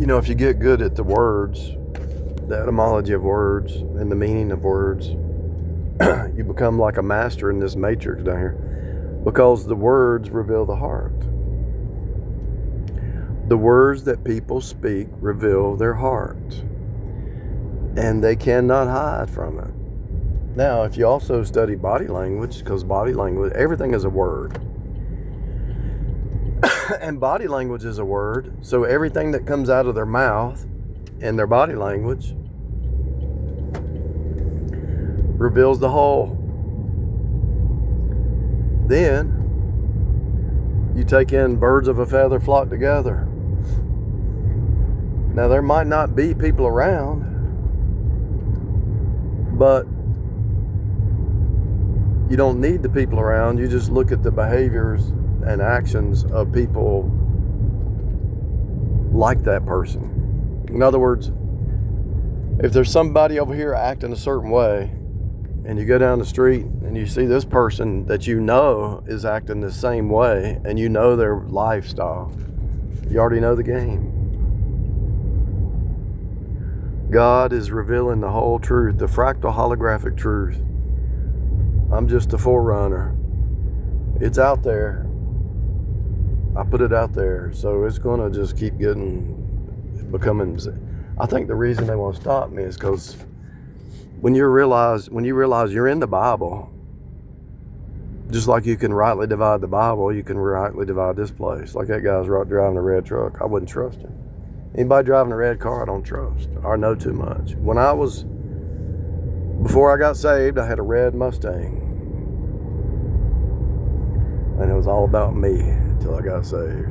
if you get good at the words, the etymology of words and the meaning of words, you become like a master in this matrix down here, because the words reveal the heart. The words that people speak reveal their heart, and they cannot hide from it. Now, if you also study body language, because body language, everything is a word. And body language is a word, so everything that comes out of their mouth and their body language reveals the whole. Then you take in birds of a feather flock together. Now, there might not be people around, but you don't need the people around. You just look at the behaviors and actions of people like that person. In other words, if there's somebody over here acting a certain way, and you go down the street and you see this person that you know is acting the same way, and you know their lifestyle, you already know the game. God is revealing the whole truth, the fractal holographic truth. I'm just a forerunner. It's out there. I put it out there, so it's going to just keep becoming. I think the reason they want to stop me is because when you realize you're in the Bible, just like you can rightly divide the Bible, you can rightly divide this place. Like that guy's driving a red truck, I wouldn't trust him. Anybody driving a red car, I don't trust or know too much. Before I got saved, I had a red Mustang, and it was all about me until I got saved.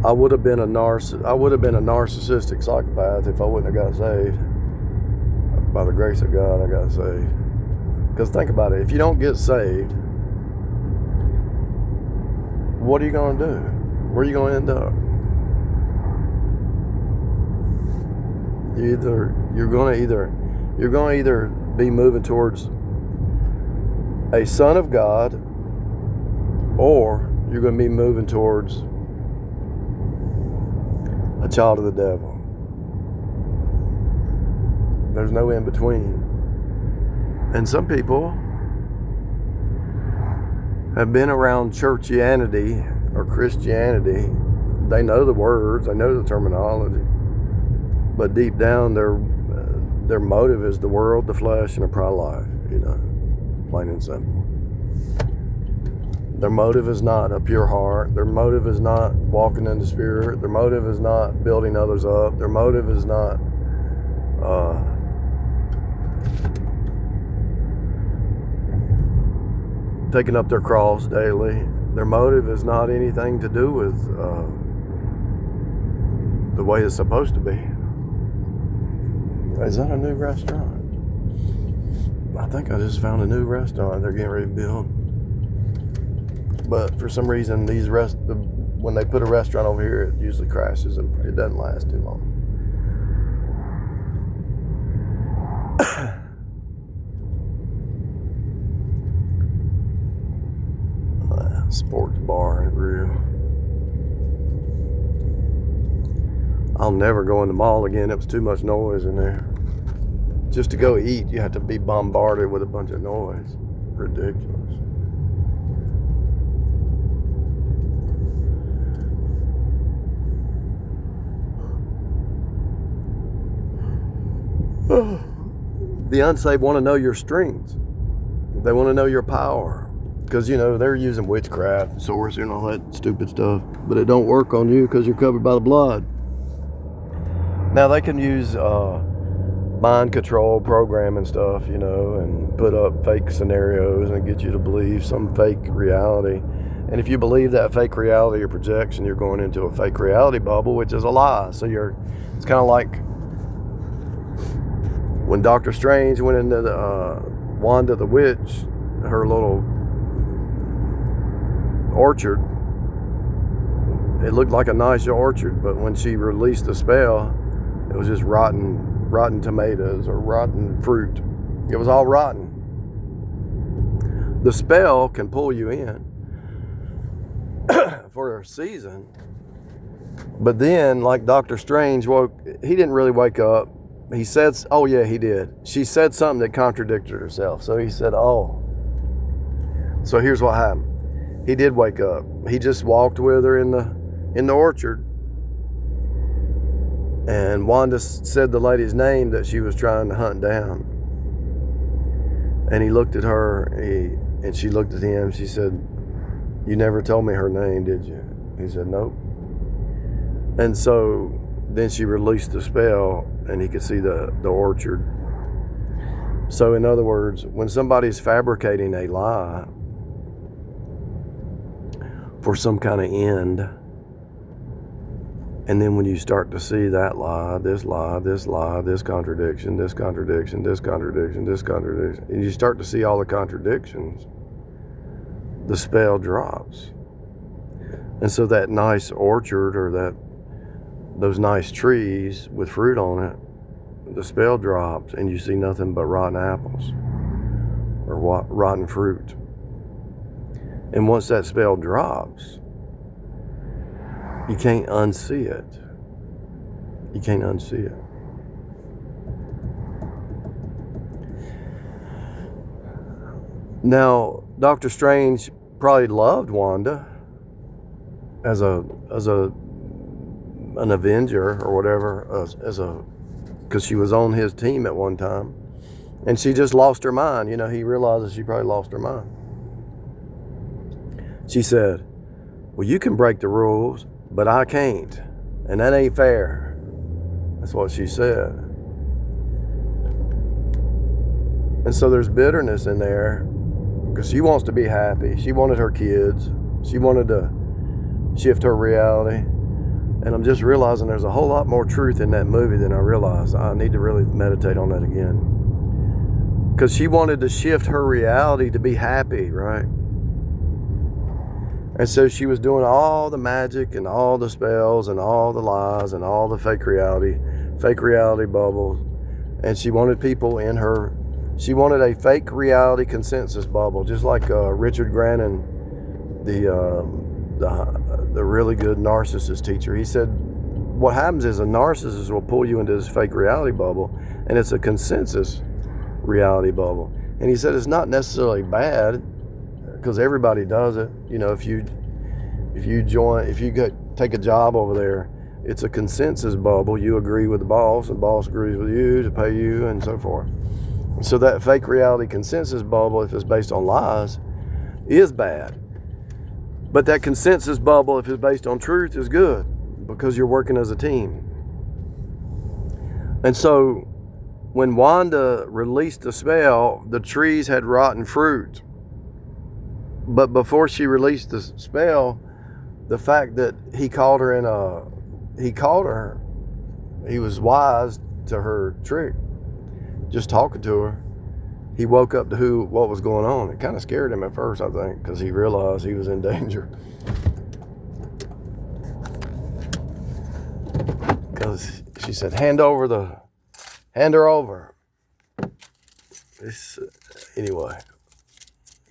I would have been a narcissistic psychopath if I wouldn't have got saved. By the grace of God, I got saved. Because think about it, if you don't get saved, what are you going to do? Where are you going to end up? You're going to either be moving towards a son of God, or you're going to be moving towards a child of the devil. There's no in between. And some people have been around churchianity or Christianity. They know the words, they know the terminology, but deep down their motive is the world, the flesh, and a pride life, plain and simple. Their motive is not a pure heart. Their motive is not walking in the Spirit. Their motive is not building others up. Their motive is not taking up their cross daily. Their motive is not anything to do with the way it's supposed to be. Is that a new restaurant? I think I just found a new restaurant they're getting ready to build. But for some reason, when they put a restaurant over here, it usually crashes and it doesn't last too long. Sports bar and grill. I'll never go in the mall again. It was too much noise in there. Just to go eat, you have to be bombarded with a bunch of noise. Ridiculous. The unsaved want to know your strength. They want to know your power. Because, they're using witchcraft and sorcery and all that stupid stuff. But it don't work on you because you're covered by the blood. Now, they can use mind control program and stuff, and put up fake scenarios and get you to believe some fake reality. And if you believe that fake reality or projection, you're going into a fake reality bubble, which is a lie. So it's kind of like when Dr. Strange went into the Wanda the Witch, her little orchard. It looked like a nice orchard, but when she released the spell, it was just rotten tomatoes or rotten fruit. It was all rotten. The spell can pull you in for a season, But then, like Dr. Strange he didn't really wake up. He said, oh yeah, he did. She said something that contradicted herself. So he said, oh. So here's what happened. He did wake up. He just walked with her in the orchard. And Wanda said the lady's name that she was trying to hunt down. And he looked at her, and she looked at him. She said, you never told me her name, did you? He said, nope. And so then she released the spell, and he could see the orchard. So in other words, when somebody's fabricating a lie for some kind of end, and then when you start to see that lie, this contradiction, and you start to see all the contradictions, the spell drops. And so that nice orchard or those nice trees with fruit on it, the spell drops and you see nothing but rotten apples or rotten fruit. And once that spell drops, you can't unsee it. You can't unsee it. Now, Doctor Strange probably loved Wanda as an Avenger or whatever, because she was on his team at one time, and she just lost her mind. You know, he realizes she probably lost her mind. She said, well, you can break the rules, but I can't, and that ain't fair. That's what she said. And so there's bitterness in there because she wants to be happy. She wanted her kids. She wanted to shift her reality. And I'm just realizing there's a whole lot more truth in that movie than I realized. I need to really meditate on that again. Because she wanted to shift her reality to be happy, right? And so she was doing all the magic and all the spells and all the lies and all the fake reality bubbles. And she wanted people in her, she wanted a fake reality consensus bubble, just like Richard Grannon, the really good narcissist teacher. He said, what happens is a narcissist will pull you into this fake reality bubble, and it's a consensus reality bubble. And he said it's not necessarily bad, because everybody does it. You know, if you take a job over there, it's a consensus bubble. You agree with the boss, and the boss agrees with you to pay you, and so forth. So that fake reality consensus bubble, if it's based on lies, is bad. But that consensus bubble, if it's based on truth, is good, because you're working as a team. And so when Wanda released the spell, the trees had rotten fruit. But before she released the spell, the fact that he was wise to her trick, just talking to her. He woke up to what was going on. It kind of scared him at first, I think, because he realized he was in danger. Because she said, hand her over. Anyway,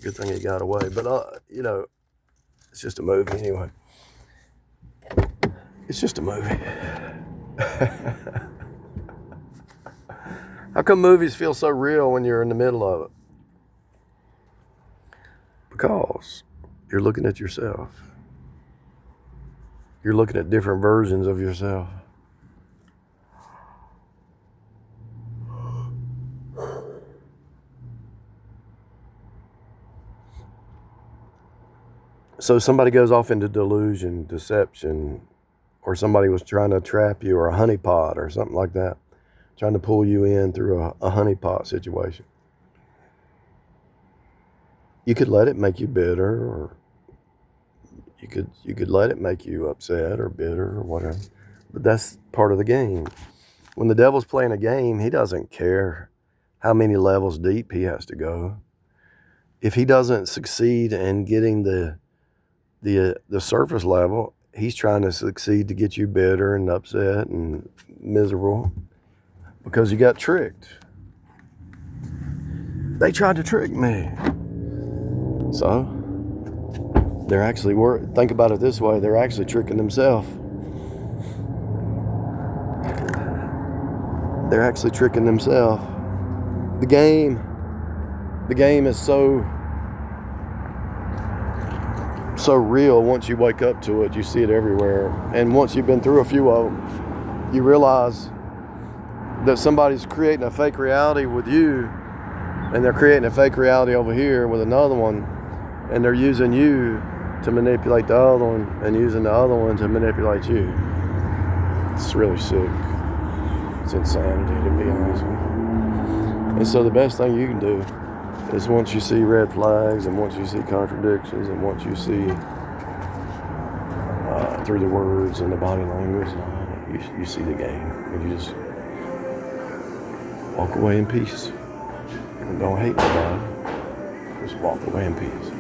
good thing he got away. But, it's just a movie anyway. It's just a movie. How come movies feel so real when you're in the middle of it? Because you're looking at yourself. You're looking at different versions of yourself. So somebody goes off into delusion, deception, or somebody was trying to trap you, or a honeypot or something like that, trying to pull you in through a honeypot situation. You could let it make you bitter, or you could let it make you upset or bitter or whatever. But that's part of the game. When the devil's playing a game, he doesn't care how many levels deep he has to go. If he doesn't succeed in getting the surface level, he's trying to succeed to get you bitter and upset and miserable because you got tricked. They tried to trick me. So they're actually think about it this way, they're actually tricking themselves. they're actually tricking themselves. The game is so real. Once you wake up to it, you see it everywhere. And once you've been through a few of them, you realize that somebody's creating a fake reality with you, and they're creating a fake reality over here with another one, and they're using you to manipulate the other one and using the other one to manipulate you. It's really sick. It's insanity, to be honest with you. And so the best thing you can do is, once you see red flags and once you see contradictions and once you see through the words and the body language, you see the game, and you just walk away in peace and don't hate nobody. Just walk away in peace.